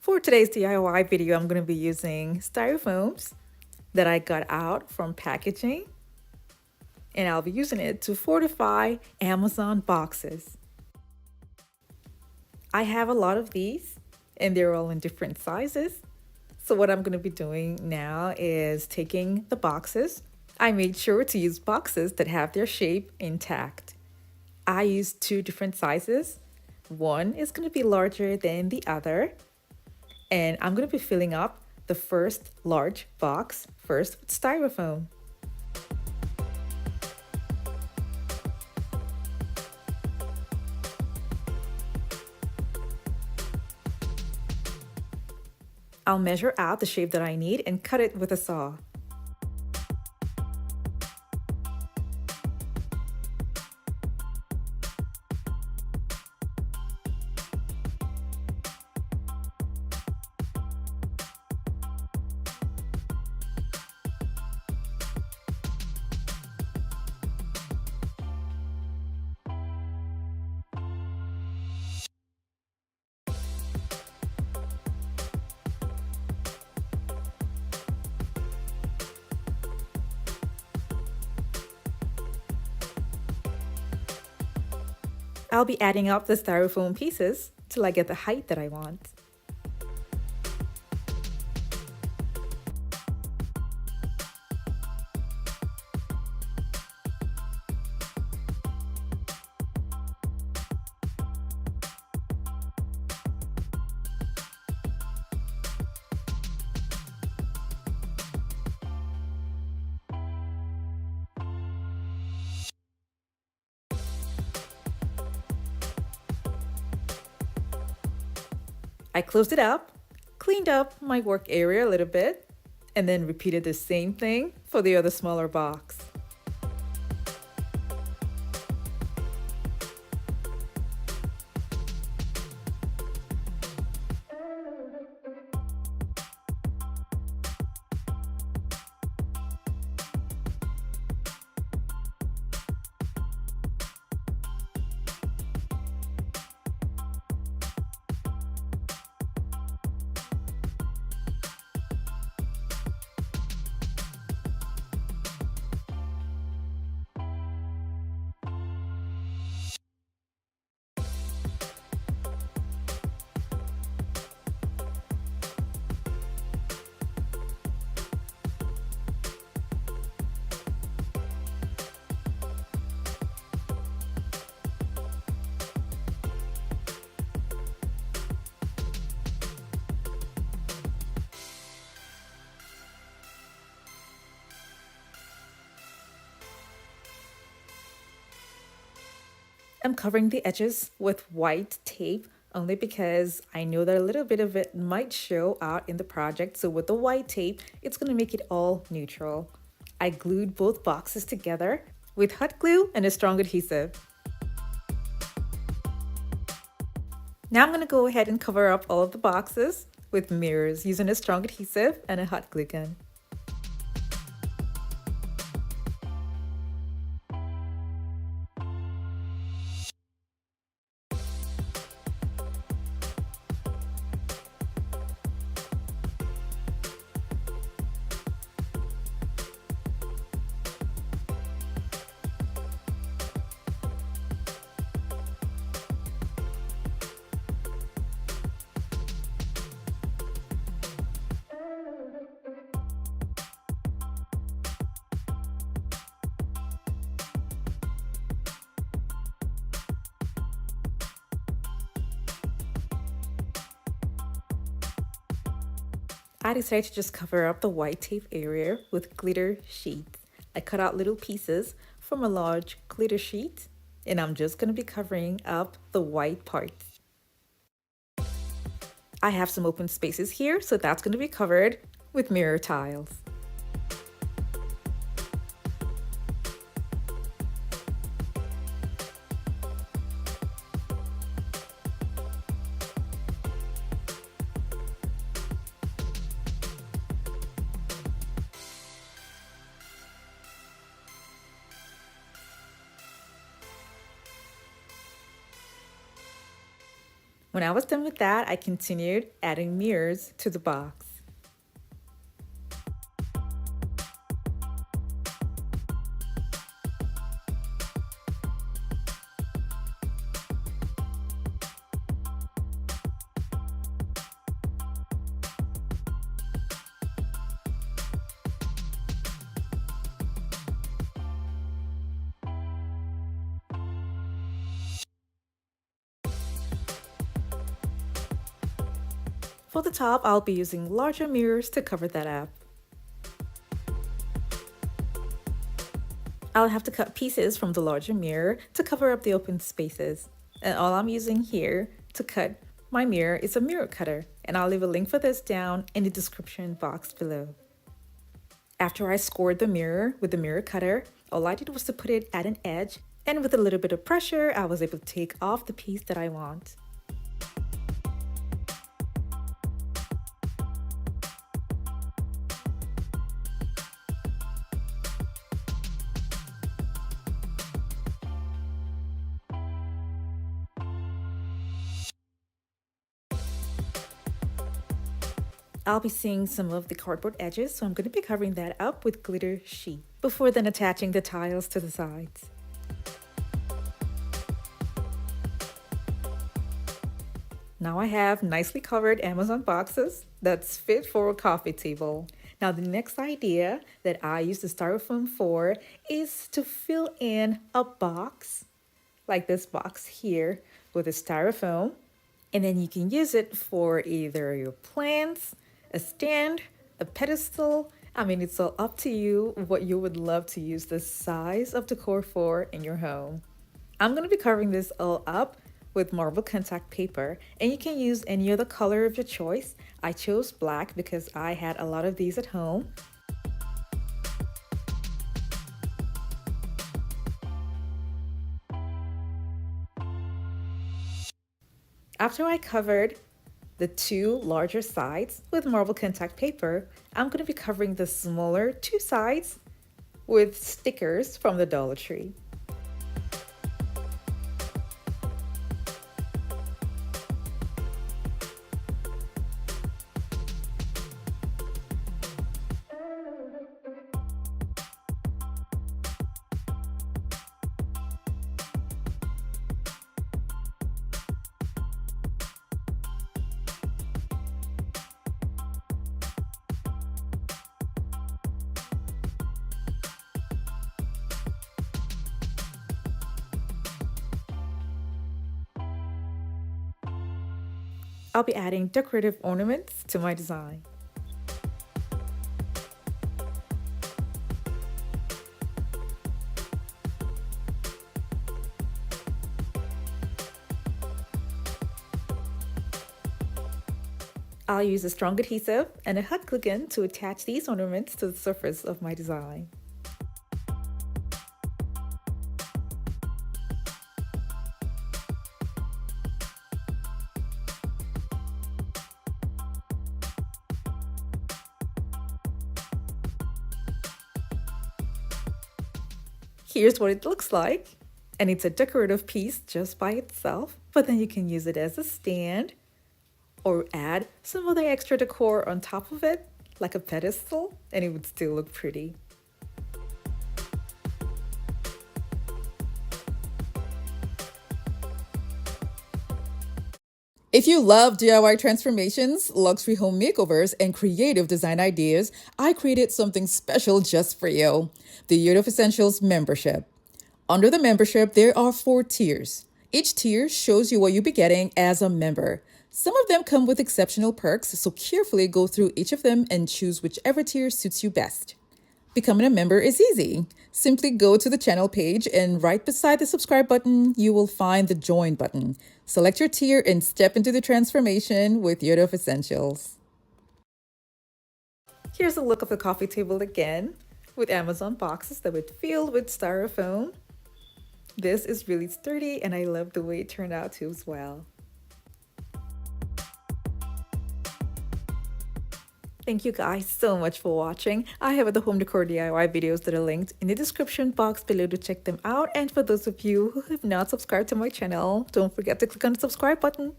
For today's DIY video, I'm going to be using styrofoams that I got out from packaging, and I'll be using it to fortify Amazon boxes. I have a lot of these, and they're all in different sizes. So what I'm going to be doing now is taking the boxes. I made sure to use boxes that have their shape intact. I used two different sizes. One is going to be larger than the other. And I'm going to be filling up the first large box first with styrofoam. I'll measure out the shape that I need and cut it with a saw. I'll be adding up the styrofoam pieces till I get the height that I want. I closed it up, cleaned up my work area a little bit, and then repeated the same thing for the other smaller box. I'm covering the edges with white tape only because I know that a little bit of it might show out in the project. So with the white tape, it's going to make it all neutral. I glued both boxes together with hot glue and a strong adhesive. Now I'm going to go ahead and cover up all of the boxes with mirrors using a strong adhesive and a hot glue gun. I decided to just cover up the white tape area with glitter sheets. I cut out little pieces from a large glitter sheet, and I'm just going to be covering up the white parts. I have some open spaces here, so that's going to be covered with mirror tiles. When I was done with that, I continued adding mirrors to the box. For the top, I'll be using larger mirrors to cover that up. I'll have to cut pieces from the larger mirror to cover up the open spaces. And all I'm using here to cut my mirror is a mirror cutter, and I'll leave a link for this down in the description box below. After I scored the mirror with the mirror cutter, all I did was to put it at an edge, and with a little bit of pressure, I was able to take off the piece that I want. I'll be seeing some of the cardboard edges, so I'm going to be covering that up with glitter sheet before then attaching the tiles to the sides. Now I have nicely covered Amazon boxes that's fit for a coffee table. Now the next idea that I use the styrofoam for is to fill in a box, like this box here, with a styrofoam. And then you can use it for either your plants, a stand, a pedestal. I mean, it's all up to you what you would love to use this size of decor for in your home. I'm going to be covering this all up with marble contact paper, and you can use any other color of your choice. I chose black because I had a lot of these at home. After I covered the two larger sides with marble contact paper, I'm going to be covering the smaller two sides with stickers from the Dollar Tree. I'll be adding decorative ornaments to my design. I'll use a strong adhesive and a hot glue gun to attach these ornaments to the surface of my design. Here's what it looks like, and it's a decorative piece just by itself, but then you can use it as a stand or add some other extra decor on top of it, like a pedestal, and it would still look pretty. If you love DIY transformations, luxury home makeovers, and creative design ideas, I created something special just for you, the Year of Essentials membership. Under the membership, there are 4 tiers. Each tier shows you what you'll be getting as a member. Some of them come with exceptional perks, so carefully go through each of them and choose whichever tier suits you best. Becoming a member is easy. Simply go to the channel page, and right beside the subscribe button, you will find the join button. Select your tier and step into the transformation with Year of Essentials. Here's a look of the coffee table again, with Amazon boxes that were filled with styrofoam. This is really sturdy, and I love the way it turned out too as well. Thank you guys so much for watching. I have other home decor DIY videos that are linked in the description box below to check them out. And for those of you who have not subscribed to my channel, don't forget to click on the subscribe button.